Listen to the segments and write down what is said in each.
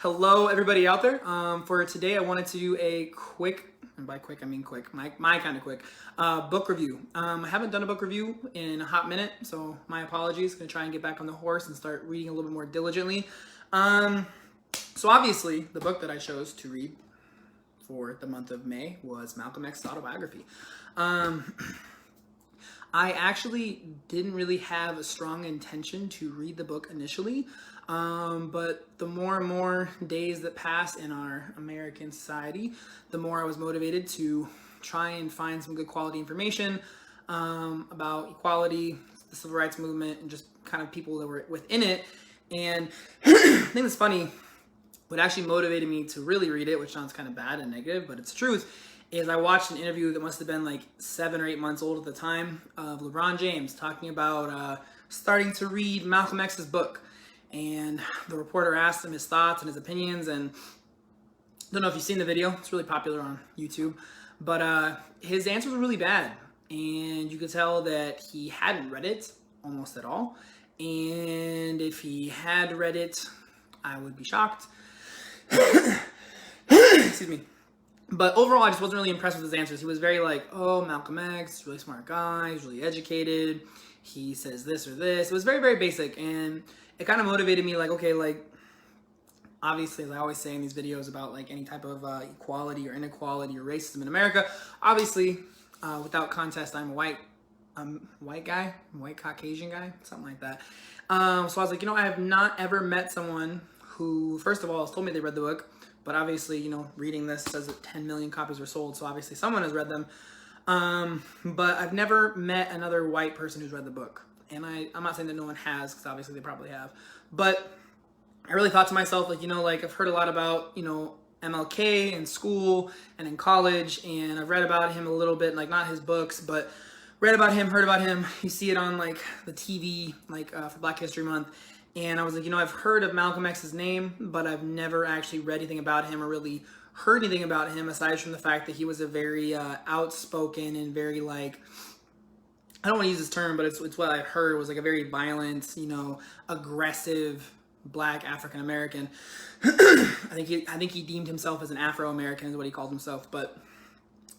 Hello, everybody out there. For today, I wanted to do a quick, and by quick I mean quick, my kind of quick, book review. I haven't done a book review in a hot minute, so my apologies. Gonna try and get back on the horse and start reading a little bit more diligently. So obviously, the book that I chose to read for the month of May was Malcom X Autobiography. I actually didn't really have a strong intention to read the book initially, but the more and more days that pass in our American society, the more I was motivated to try and find some good quality information about equality, the civil rights movement, and just kind of people that were within it. And I think it's funny, what actually motivated me to really read it, which sounds kind of bad and negative, but it's the truth, is I watched an interview that must have been like 7 or 8 months old at the time of LeBron James talking about starting to read Malcolm X's book. And the reporter asked him his thoughts and his opinions, and I don't know if you've seen the video. It's really popular on YouTube. But his answers were really bad. And you could tell that he hadn't read it almost at all. And if he had read it, I would be shocked. Excuse me. But overall, I just wasn't really impressed with his answers. He was very like, oh, Malcolm X, really smart guy, he's really educated, he says this or this. It was very, very basic, and it kind of motivated me, like, okay, like, obviously, as I always say in these videos about, like, any type of equality or inequality or racism in America, obviously, without contest, I'm a white guy, white Caucasian guy, something like that. So I was like, I have not ever met someone who, first of all, has told me they read the book. But obviously, reading this says that 10 million copies were sold, so obviously someone has read them. But I've never met another white person who's read the book. And I'm not saying that no one has, because obviously they probably have. But I really thought to myself, like, I've heard a lot about, MLK in school and in college, and I've read about him a little bit, like, not his books, but read about him, heard about him. You see it on, like, the TV, like, for Black History Month. And I was like, I've heard of Malcolm X's name, but I've never actually read anything about him or really heard anything about him aside from the fact that he was a very outspoken and very, like, I don't want to use this term, but it's what I heard was like a very violent, aggressive Black African American. I think he deemed himself as an Afro-American is what he called himself, but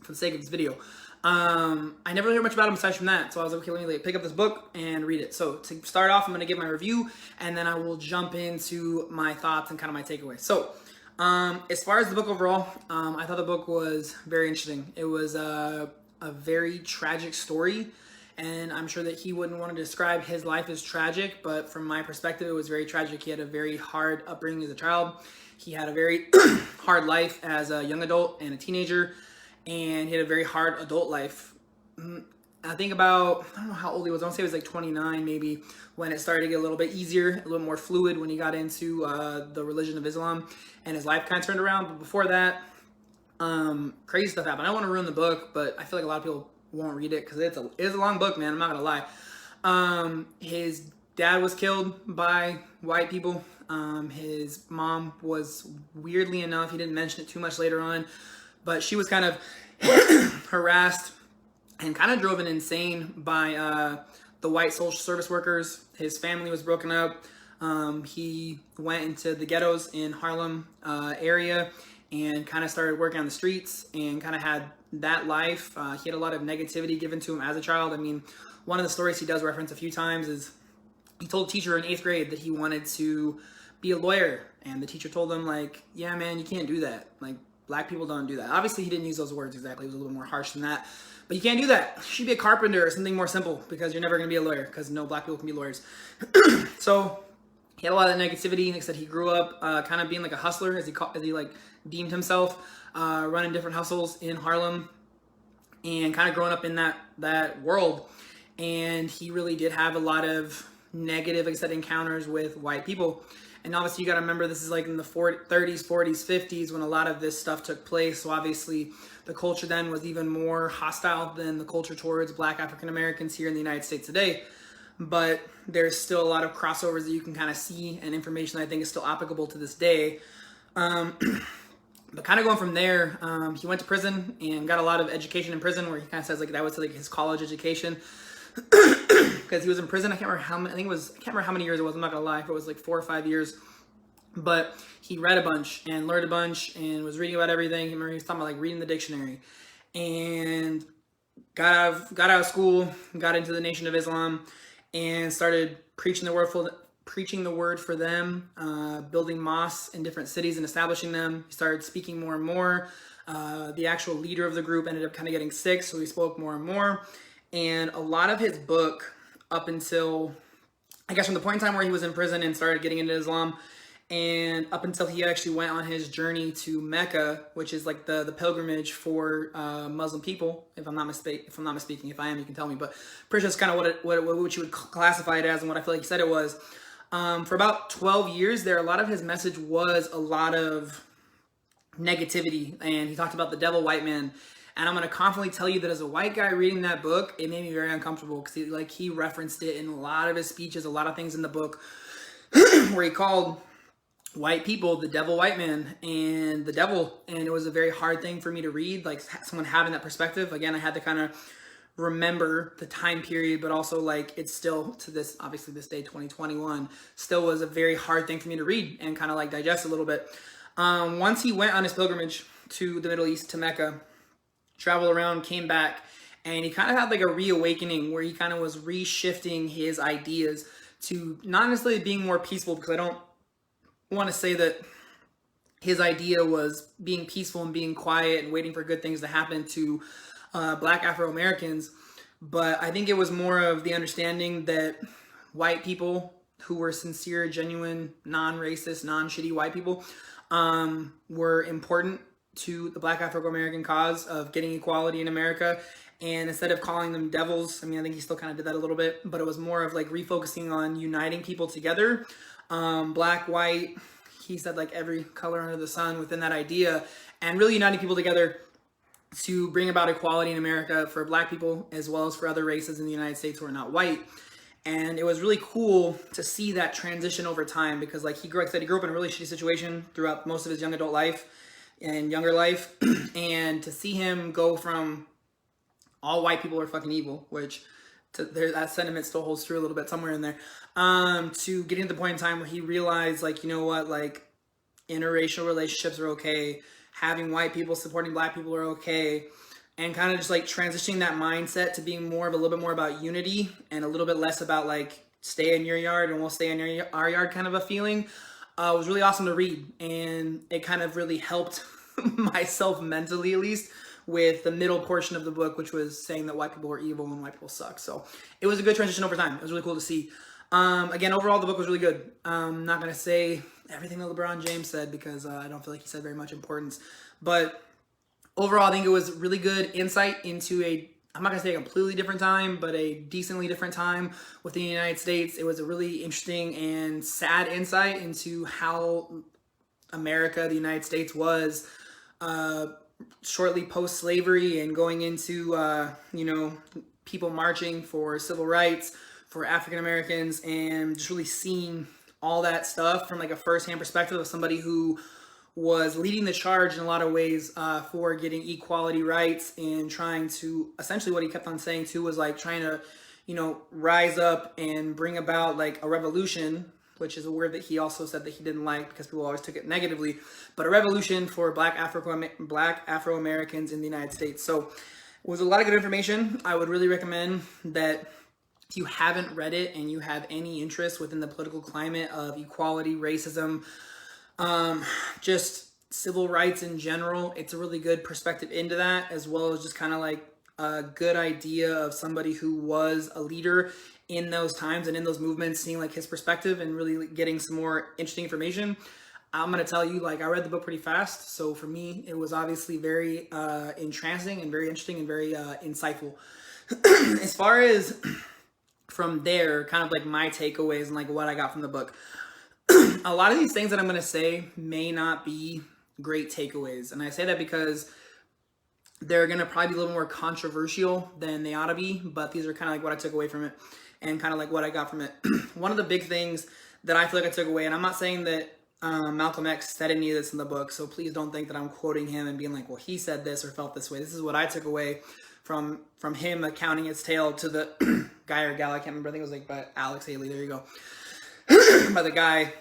for the sake of this video, I never heard much about him aside from that. So I was like, okay, let me pick up this book and read it. So to start off, I'm going to give my review, and then I will jump into my thoughts and kind of my takeaways. So as far as the book overall, I thought the book was very interesting. It was a very tragic story, and I'm sure that he wouldn't want to describe his life as tragic, but from my perspective, it was very tragic. He had a very hard upbringing as a child. He had a very hard life as a young adult and a teenager. And he had a very hard adult life. I think about, I don't know how old he was. I want to say he was like 29 maybe, when it started to get a little bit easier, a little more fluid when he got into the religion of Islam and his life kind of turned around. But before that, crazy stuff happened. I don't want to ruin the book, but I feel like a lot of people won't read it because it's a long book, man. I'm not going to lie. His dad was killed by white people. His mom was, weirdly enough, he didn't mention it too much later on, but she was kind of harassed and kind of driven insane by the white social service workers. His family was broken up. He went into the ghettos in Harlem area and kind of started working on the streets and kind of had that life. He had a lot of negativity given to him as a child. I mean, one of the stories he does reference a few times is he told a teacher in 8th grade that he wanted to be a lawyer. And the teacher told him, like, yeah, man, you can't do that. Like, Black people don't do that. Obviously, he didn't use those words exactly. It was a little more harsh than that. But you can't do that. You should be a carpenter or something more simple because you're never going to be a lawyer because no Black people can be lawyers. So he had a lot of negativity. Like I said, he grew up kind of being like a hustler, as he deemed himself, running different hustles in Harlem and kind of growing up in that world. And he really did have a lot of negative, like I said, encounters with white people. And obviously, you got to remember, this is like in the 30s, 40s, 50s when a lot of this stuff took place. So obviously, the culture then was even more hostile than the culture towards Black African Americans here in the United States today. But there's still a lot of crossovers that you can kind of see and information that I think is still applicable to this day. But kind of going from there, he went to prison and got a lot of education in prison, where he kind of says like that was like his college education. Because he was in prison. I can't remember how many years it was. I'm not gonna lie. If it was like 4 or 5 years, but he read a bunch and learned a bunch and was reading about everything. Remember, he was talking about like reading the dictionary, and got out of school, got into the Nation of Islam, and started preaching the word for them, building mosques in different cities and establishing them. He started speaking more and more. The actual leader of the group ended up kind of getting sick, so he spoke more and more. And a lot of his book, up until, I guess, from the point in time where he was in prison and started getting into Islam, and up until he actually went on his journey to Mecca, which is like the pilgrimage for Muslim people, if I'm not misspeaking. If I am, you can tell me. But pretty sure that's kind of what you would classify it as, and what I feel like he said it was. For about 12 years there, a lot of his message was a lot of negativity, and he talked about the devil white man. And I'm going to confidently tell you that as a white guy reading that book, it made me very uncomfortable, because he referenced it in a lot of his speeches, a lot of things in the book, where he called white people the devil white man and the devil. And it was a very hard thing for me to read, like someone having that perspective. Again, I had to kind of remember the time period, but also like it's still to this, obviously this day, 2021, still was a very hard thing for me to read and kind of like digest a little bit. Once he went on his pilgrimage to the Middle East, to Mecca, traveled around, came back, and he kind of had like a reawakening where he kind of was reshifting his ideas to not necessarily being more peaceful, because I don't want to say that his idea was being peaceful and being quiet and waiting for good things to happen to Black Afro-Americans, but I think it was more of the understanding that white people who were sincere, genuine, non-racist, non-shitty white people were important to the Black Afro-American cause of getting equality in America. And instead of calling them devils, I mean, I think he still kind of did that a little bit, but it was more of like refocusing on uniting people together. Black, white, he said like every color under the sun within that idea, and really uniting people together to bring about equality in America for Black people as well as for other races in the United States who are not white. And it was really cool to see that transition over time, because like he grew up in a really shitty situation throughout most of his young adult life and younger life. And to see him go from all white people are fucking evil, which that sentiment still holds true a little bit somewhere in there, to getting to the point in time where he realized, like, you know what, like interracial relationships are okay, having white people supporting Black people are okay, and kind of just like transitioning that mindset to being more of a little bit more about unity and a little bit less about like stay in your yard and we'll stay in our yard kind of a feeling. Was really awesome to read, and it kind of really helped myself mentally, at least, with the middle portion of the book, which was saying that white people are evil and white people suck. So it was a good transition over time. It was really cool to see. Again, overall, the book was really good. I'm not going to say everything that LeBron James said, because I don't feel like he said very much importance. But overall, I think it was really good insight into I'm not going to say a completely different time, but a decently different time within the United States. It was a really interesting and sad insight into how America, the United States, was shortly post-slavery and going into, people marching for civil rights for African Americans, and just really seeing all that stuff from like a first-hand perspective of somebody who was leading the charge in a lot of ways for getting equality rights, and trying to, essentially what he kept on saying too was like trying to, rise up and bring about like a revolution, which is a word that he also said that he didn't like because people always took it negatively, but a revolution for Black Afro-Americans in the United States. So it was a lot of good information. I would really recommend that if you haven't read it and you have any interest within the political climate of equality, racism, just civil rights in general, it's a really good perspective into that, as well as just kind of like a good idea of somebody who was a leader in those times and in those movements, seeing like his perspective and really getting some more interesting information. I'm going to tell you, like, I read the book pretty fast, so for me, it was obviously very entrancing and very interesting and very insightful. As far as from there, kind of like my takeaways and like what I got from the book, a lot of these things that I'm going to say may not be great takeaways. And I say that because they're going to probably be a little more controversial than they ought to be, but these are kind of like what I took away from it and kind of like what I got from it. One of the big things that I feel like I took away, and I'm not saying that Malcolm X said any of this in the book, so please don't think that I'm quoting him and being like, well, he said this or felt this way. This is what I took away from him accounting its tale to the guy or gal, I can't remember, I think it was like by Alex Haley, there you go, by the guy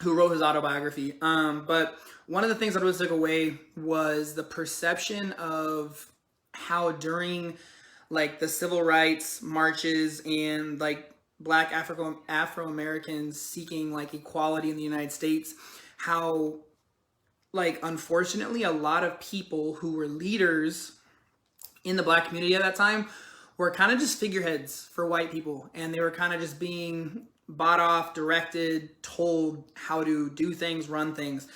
who wrote his autobiography. But one of the things that I always took away was the perception of how during like the civil rights marches and like black Afro Americans seeking like equality in the United States, how like unfortunately a lot of people who were leaders in the black community at that time were kind of just figureheads for white people, and they were kind of just being bought off, directed, told how to do things, run things.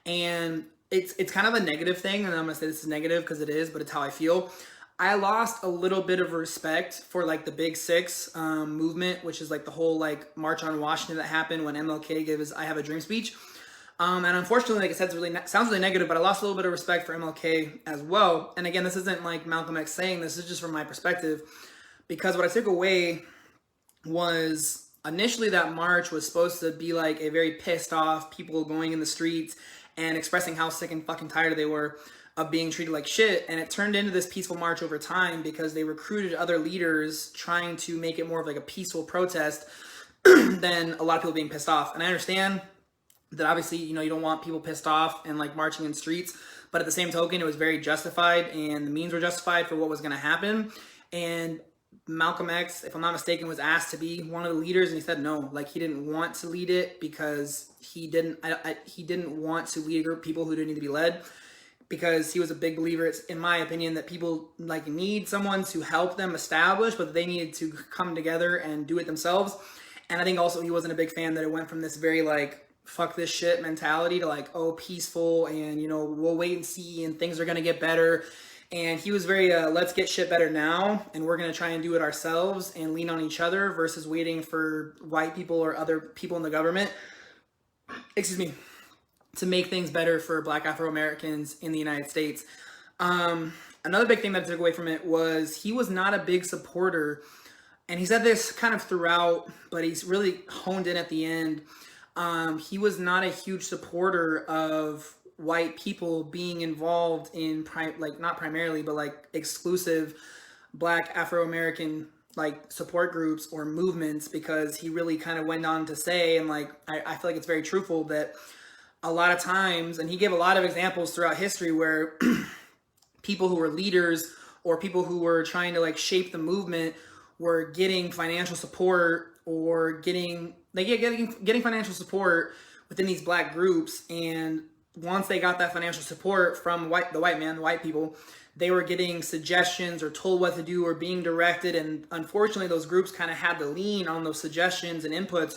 And it's kind of a negative thing, and I'm gonna say this is negative because it is, but it's how I feel. I lost a little bit of respect for like the Big Six movement, which is like the whole like March on Washington that happened when MLK gave his "I Have a Dream" speech. And unfortunately, like I said, sounds really negative, but I lost a little bit of respect for MLK as well. And again, this isn't like Malcolm X saying this, is just from my perspective, because what I took away was initially that march was supposed to be like a very pissed off people going in the streets and expressing how sick and fucking tired they were of being treated like shit. And it turned into this peaceful march over time because they recruited other leaders trying to make it more of like a peaceful protest than a lot of people being pissed off. And I understand that obviously, you know, you don't want people pissed off and like marching in streets, but at the same token, it was very justified and the means were justified for what was going to happen. And Malcolm X, if I'm not mistaken, was asked to be one of the leaders, and he said no. Like he didn't want to lead it because he didn't want to lead a group of people who didn't need to be led, because he was a big believer, it's in my opinion, that people like need someone to help them establish, but they needed to come together and do it themselves. And I think also he wasn't a big fan that it went from this very like fuck this shit mentality to like, oh, peaceful, and you know, we'll wait and see and things are going to get better. And he was very let's get shit better now, and we're going to try and do it ourselves and lean on each other versus waiting for white people or other people in the government, excuse me, to make things better for black Afro Americans in the United States. Another big thing that I took away from it was he was not a big supporter, and he said this kind of throughout, but he's really honed in at the end. He was not a huge supporter of white people being involved in not primarily, but like exclusive black Afro American like support groups or movements, because he really kind of went on to say, and like I feel like it's very truthful, that a lot of times, and he gave a lot of examples throughout history where people who were leaders or people who were trying to like shape the movement were getting financial support or getting financial support within these black groups, and once they got that financial support from the white people, they were getting suggestions or told what to do or being directed, and unfortunately those groups kind of had to lean on those suggestions and inputs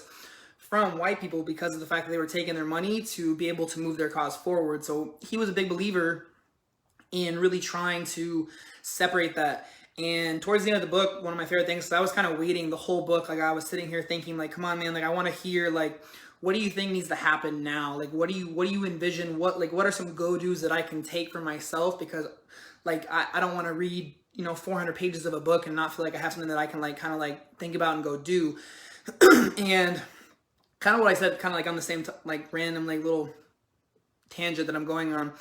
from white people because of the fact that they were taking their money to be able to move their cause forward. So he was a big believer in really trying to separate that. And towards the end of the book, one of my favorite things, so I was kind of waiting the whole book, like I was sitting here thinking like, come on man, like I want to hear like, what do you think needs to happen now? Like what do you envision? What are some go-dos that I can take for myself? Because like I don't want to read, 400 pages of a book and not feel like I have something that I can like kind of like think about and go do. And kind of what I said, kind of like on the same like random like little tangent that I'm going on,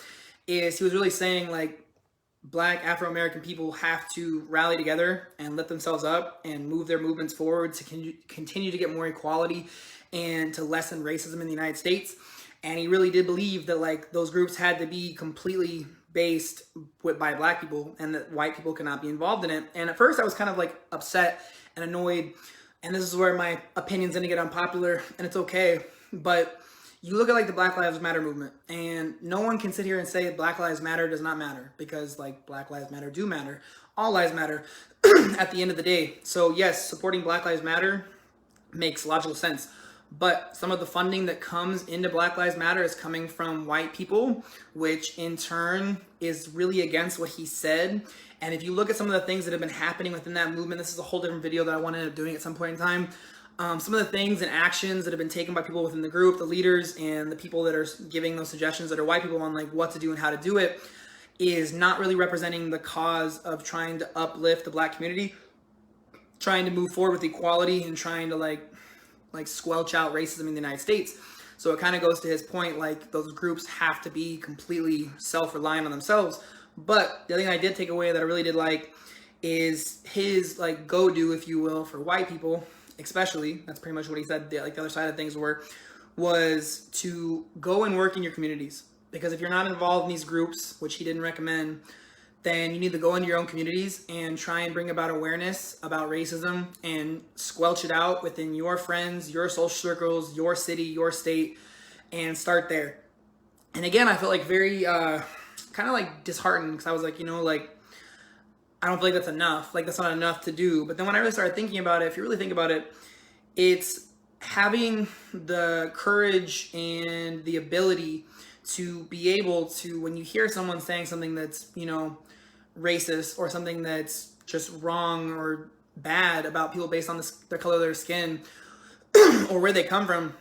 is he was really saying like black Afro American people have to rally together and lift themselves up and move their movements forward to continue to get more equality and to lessen racism in the United States. And he really did believe that like those groups had to be completely based by black people and that white people could not be involved in it. And at first I was kind of like upset and annoyed, and this is where my opinion's gonna get unpopular, and it's okay, but you look at like the Black Lives Matter movement, and no one can sit here and say Black Lives Matter does not matter, because like Black Lives Matter do matter. All lives matter at the end of the day. So yes, supporting Black Lives Matter makes logical sense. But some of the funding that comes into Black Lives Matter is coming from white people, which in turn is really against what he said. And if you look at some of the things that have been happening within that movement, this is a whole different video that I want to end up doing at some point in time. Some of the things and actions that have been taken by people within the group, the leaders and the people that are giving those suggestions that are white people on like what to do and how to do it, is not really representing the cause of trying to uplift the black community, trying to move forward with equality and trying to like squelch out racism in the United States. So it kind of goes to his point, like those groups have to be completely self-reliant on themselves. But the other thing I did take away that I really did like is his like go-do, if you will, for white people, especially, that's pretty much what he said, like the other side of things was to go and work in your communities. Because if you're not involved in these groups, which he didn't recommend, then you need to go into your own communities and try and bring about awareness about racism and squelch it out within your friends, your social circles, your city, your state, and start there. And again, I felt like very kind of like disheartened because I was like, like, I don't feel like that's enough. Like, that's not enough to do. But then when I really started thinking about it, if you really think about it, it's having the courage and the ability to be able to, when you hear someone saying something that's, racist or something that's just wrong or bad about people based on the color of their skin or where they come from,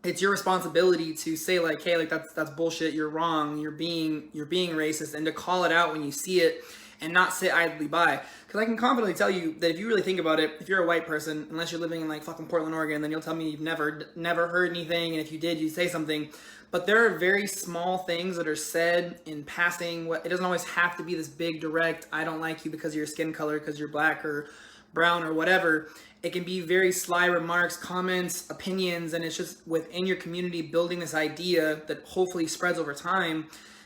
it's your responsibility to say like, hey, like that's bullshit, you're wrong, you're being racist, and to call it out when you see it and not sit idly by. Because I can confidently tell you that if you really think about it, if you're a white person, unless you're living in like fucking Portland, Oregon, then you'll tell me you've never heard anything, and if you did, you'd say something. But there are very small things that are said in passing. It doesn't always have to be this big, direct, I don't like you because of your skin color, because you're black or brown or whatever. It can be very sly remarks, comments, opinions, and it's just within your community building this idea that hopefully spreads over time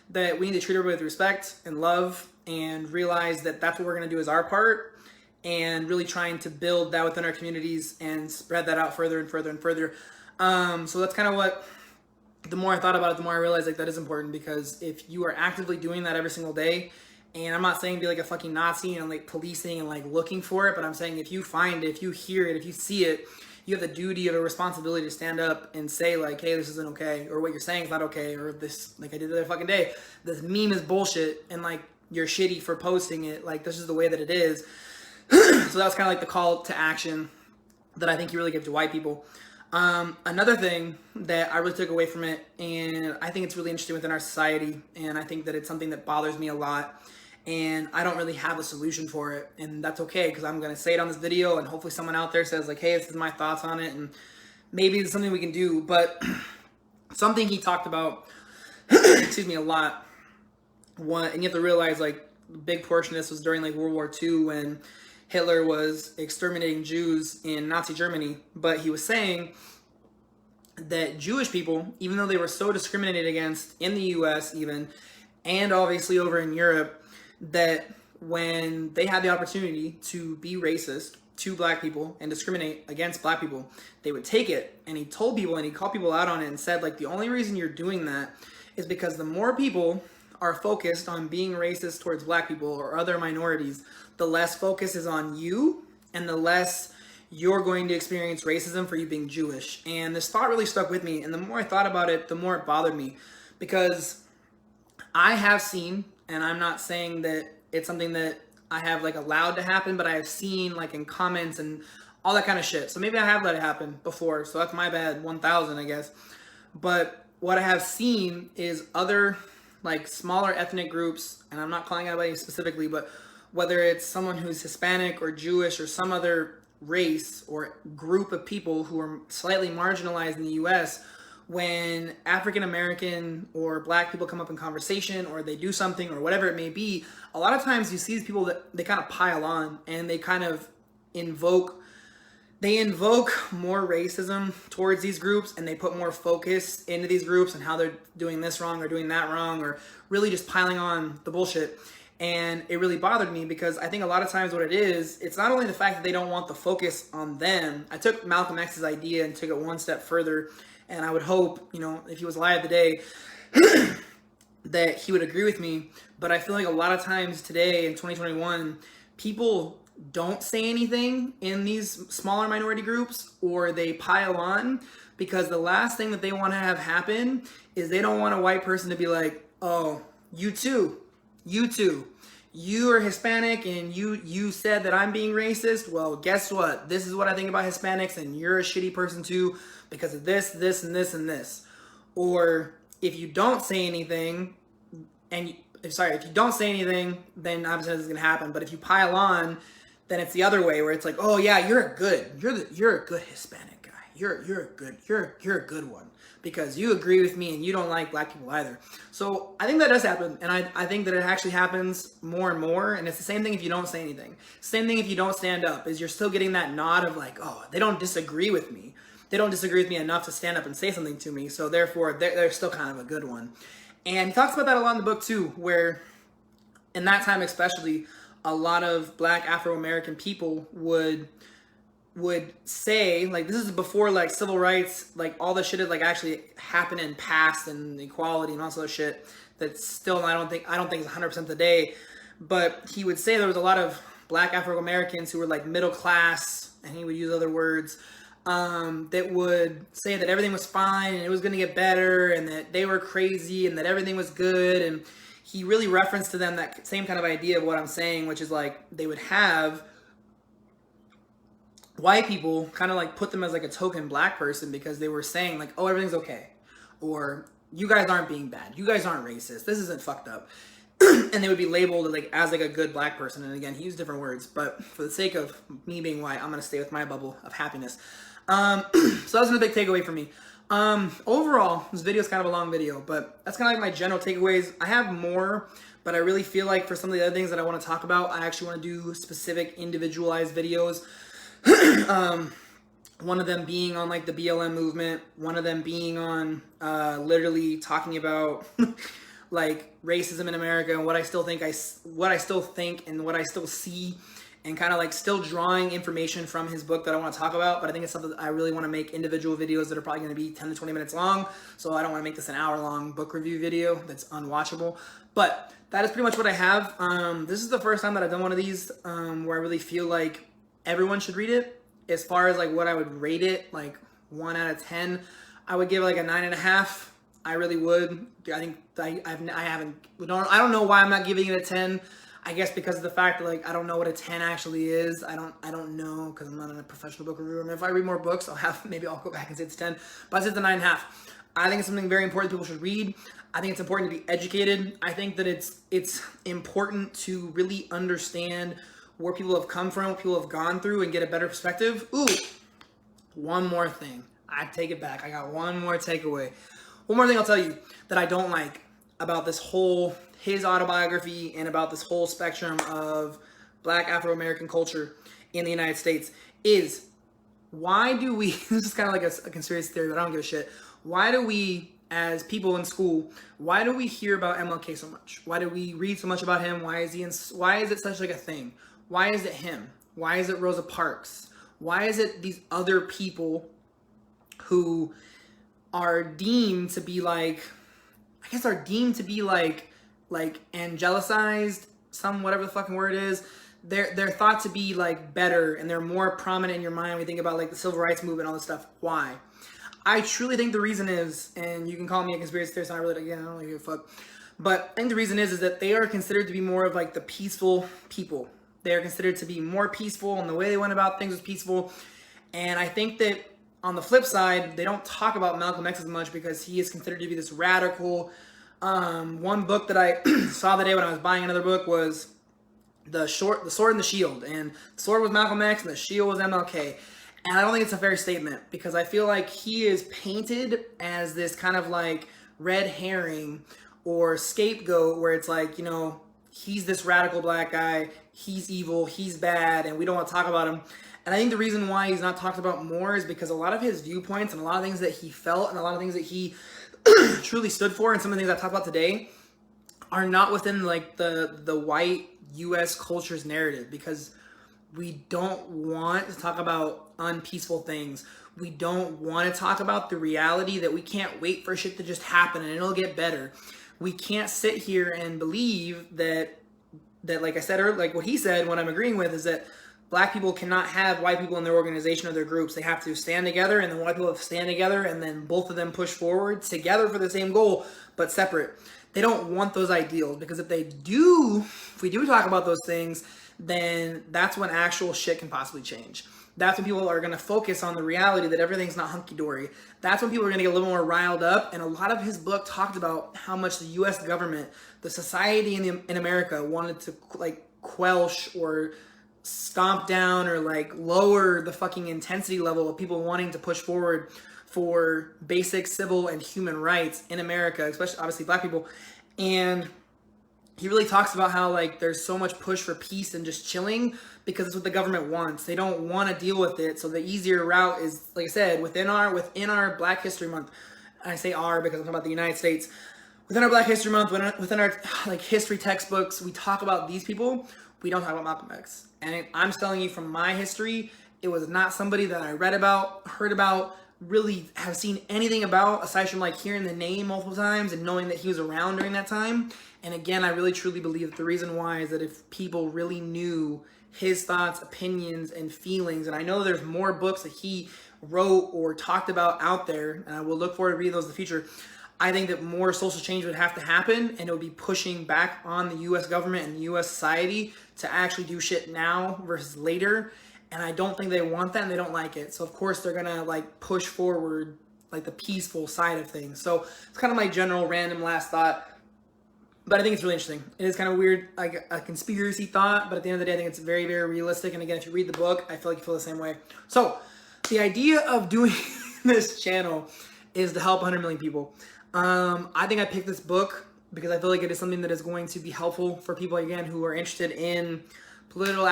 that we need to treat everybody with respect and love and realize that that's what we're going to do as our part, and really trying to build that within our communities and spread that out further and further and further. So that's kind of what, the more I thought about it, the more I realized like that is important, because if you are actively doing that every single day, and I'm not saying be like a fucking Nazi and like policing and like looking for it, but I'm saying if you find it, if you hear it, if you see it, you have the duty of a responsibility to stand up and say like, hey, this isn't okay, or what you're saying is not okay, or this, like I did the other fucking day, this meme is bullshit, and like you're shitty for posting it, like this is the way that it is. So that's kind of like the call to action that I think you really give to white people. Another thing that I really took away from it, and I think it's really interesting within our society, and I think that it's something that bothers me a lot, and I don't really have a solution for it, and that's okay, because I'm going to say it on this video, and hopefully someone out there says like, hey, this is my thoughts on it, and maybe it's something we can do. But something he talked about, excuse me, a lot, and you have to realize like a big portion of this was during like World War II when Hitler was exterminating Jews in Nazi Germany. But he was saying that Jewish people, even though they were so discriminated against in the US even, and obviously over in Europe, that when they had the opportunity to be racist to black people and discriminate against black people, they would take it. And he told people, and he called people out on it and said like, the only reason you're doing that is because the more people are focused on being racist towards black people or other minorities, the less focus is on you, and the less you're going to experience racism for you being Jewish. And this thought really stuck with me, and the more I thought about it, the more it bothered me, because I have seen, and I'm not saying that it's something that I have like allowed to happen, but I have seen like in comments and all that kind of shit. So maybe I have let it happen before, so that's my bad, 1,000 I guess. But what I have seen is other like smaller ethnic groups, and I'm not calling out anybody specifically, but whether it's someone who's Hispanic or Jewish or some other race or group of people who are slightly marginalized in the US, when African American or black people come up in conversation or they do something or whatever it may be, a lot of times you see these people that they kind of pile on and they kind of invoke more racism towards these groups, and they put more focus into these groups and how they're doing this wrong or doing that wrong, or really just piling on the bullshit. And it really bothered me, because I think a lot of times what it is, it's not only the fact that they don't want the focus on them. I took Malcolm X's idea and took it one step further, and I would hope, if he was alive today, that he would agree with me. But I feel like a lot of times today in 2021, people don't say anything in these smaller minority groups, or they pile on, because the last thing that they want to have happen is they don't want a white person to be like, oh, you too, you are Hispanic and you said that I'm being racist. Well, guess what? This is what I think about Hispanics, and you're a shitty person too because of this, this, and this, and this. Or if you don't say anything, if you don't say anything, then obviously this is gonna happen. But if you pile on, then it's the other way, where it's like, oh yeah, you're a good Hispanic guy. You're a good one because you agree with me and you don't like black people either. So I think that does happen, and I think that it actually happens more and more. And it's the same thing if you don't say anything. Same thing if you don't stand up, is you're still getting that nod of like, oh, they don't disagree with me. they don't disagree with me enough to stand up and say something to me. So therefore, they're still kind of a good one. And he talks about that a lot in the book too, where in that time especially, a lot of black Afro-American people would say, like, this is before like civil rights, like all the shit that like actually happened and passed, and equality and all sort of shit that's still I don't think it's 100% today. But he would say there was a lot of black Afro-Americans who were like middle class, and he would use other words, that would say that everything was fine and it was going to get better, and that they were crazy and that everything was good. And he really referenced to them that same kind of idea of what I'm saying, which is like they would have white people kind of like put them as like a token black person because they were saying like, oh, everything's okay, or you guys aren't being bad, you guys aren't racist, this isn't fucked up. And they would be labeled like as like a good black person. And again, he used different words, but for the sake of me being white, I'm gonna stay with my bubble of happiness. So that was a big takeaway for me. Overall, this video is kind of a long video, but that's kind of like my general takeaways. I have more, but I really feel like for some of the other things that I want to talk about, I actually want to do specific individualized videos. One of them being on like the BLM movement, one of them being on literally talking about like racism in America and what I still think and what I still see, and kind of like still drawing information from his book that I want to talk about. But I think it's something that I really want to make individual videos that are probably going to be 10 to 20 minutes long. So I don't want to make this an hour-long book review video that's unwatchable. But that is pretty much what I have. This is the first time that I've done one of these where I really feel like everyone should read it. As far as like what I would rate it, like 1 out of 10, I would give it like a 9.5. I really would. I think I don't know why I'm not giving it a 10. I guess because of the fact that like I don't know what a 10 actually is. I don't know, because I'm not a professional book reviewer. I mean, if I read more books, maybe I'll go back and say it's 10. But I said the 9.5. I think it's something very important people should read. I think it's important to be educated. I think that it's important to really understand where people have come from, what people have gone through, and get a better perspective. Ooh, one more thing. I take it back. I got one more takeaway. One more thing I'll tell you that I don't like about his autobiography and about this whole spectrum of black Afro-American culture in the United States is, why do we, this is kind of like a conspiracy theory, but I don't give a shit. Why do we, as people in school, why do we hear about MLK so much? Why do we read so much about him? Why is it such like a thing? Why is it him? Why is it Rosa Parks? Why is it these other people who are deemed to be like, angelicized, whatever the fucking word is. They're thought to be like better, and they're more prominent in your mind when you think about like the civil rights movement and all this stuff. Why? I truly think the reason is, and you can call me a conspiracy theorist, and I don't really give a fuck, but I think the reason is that they are considered to be more of like the peaceful people. They are considered to be more peaceful, and the way they went about things was peaceful. And I think that on the flip side, they don't talk about Malcolm X as much because he is considered to be this radical. One book that I saw the day when I was buying another book was The Sword and the Shield. And the sword was Malcolm X and the shield was MLK. And I don't think it's a fair statement, because I feel like he is painted as this kind of like red herring or scapegoat, where it's like, you know, he's this radical black guy, he's evil, he's bad, and we don't want to talk about him. And I think the reason why he's not talked about more is because a lot of his viewpoints and a lot of things that he felt and a lot of things that he truly stood for, and some of the things I talked about today, are not within like the white US culture's narrative, because we don't want to talk about unpeaceful things. We don't want to talk about the reality that we can't wait for shit to just happen and it'll get better. We can't sit here and believe that like I said earlier, like what he said, what I'm agreeing with is that black people cannot have white people in their organization or their groups. They have to stand together, and then white people have to stand together, and then both of them push forward together for the same goal, but separate. They don't want those ideals, because if we do talk about those things, then that's when actual shit can possibly change. That's when people are going to focus on the reality that everything's not hunky-dory. That's when people are going to get a little more riled up. And a lot of his book talked about how much the U.S. government, the society in America, wanted to like quelch or stomp down or like lower the fucking intensity level of people wanting to push forward for basic civil and human rights in America, especially obviously black people. And he really talks about how like there's so much push for peace and just chilling because it's what the government wants. They don't want to deal with it. So the easier route is, like I said, within our Black History Month. And I say our because I'm talking about the United States. Within our Black History Month, within our like history textbooks, we talk about these people. We don't talk about Malcolm X. And I'm just telling you from my history, it was not somebody that I read about, heard about, really have seen anything about, aside from like hearing the name multiple times and knowing that he was around during that time. And again, I really truly believe that the reason why is that if people really knew his thoughts, opinions, and feelings, and I know there's more books that he wrote or talked about out there, and I will look forward to reading those in the future. I think that more social change would have to happen, and it would be pushing back on the U.S. government and U.S. society to actually do shit now versus later. And I don't think they want that, and they don't like it. So of course they're gonna like push forward like the peaceful side of things. So it's kind of my general random last thought. But I think it's really interesting. It is kind of weird, like a conspiracy thought, but at the end of the day, I think it's very, very realistic. And again, if you read the book, I feel like you feel the same way. So the idea of doing this channel is to help 100 million people. I think I picked this book because I feel like it is something that is going to be helpful for people, again, who are interested in political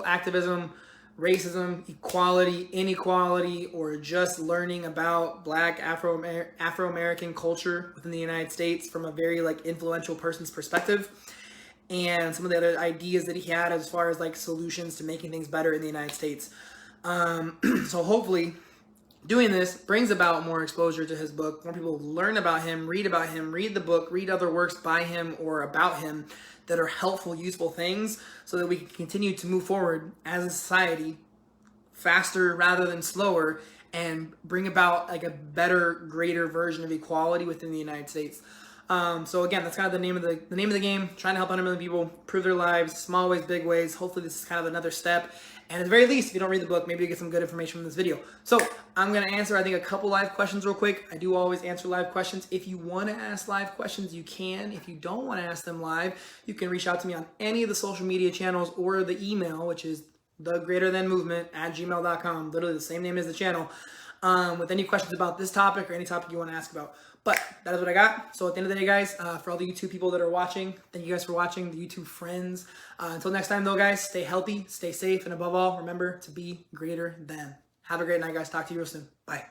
activism, racism, equality, inequality, or just learning about Black Afro-American culture within the United States from a very like influential person's perspective, and some of the other ideas that he had as far as like solutions to making things better in the United States. So hopefully doing this brings about more exposure to his book, more people learn about him, read the book, read other works by him or about him that are helpful, useful things, so that we can continue to move forward as a society faster rather than slower and bring about like a better, greater version of equality within the United States. So again, that's kind of the name of the game, trying to help 100 million people improve their lives, small ways, big ways. Hopefully this is kind of another step. And at the very least, if you don't read the book, maybe you get some good information from this video. So I'm going to answer, I think, a couple live questions real quick. I do always answer live questions. If you want to ask live questions, you can. If you don't want to ask them live, you can reach out to me on any of the social media channels or the email, which is thegreaterthanmovement@gmail.com. Literally the same name as the channel. With any questions about this topic or any topic you want to ask about. But that is what I got. So at the end of the day, guys, for all the YouTube people that are watching, thank you guys for watching, the YouTube friends. Until next time, though, guys, stay healthy, stay safe, and above all, remember to be greater than. Have a great night, guys. Talk to you real soon. Bye.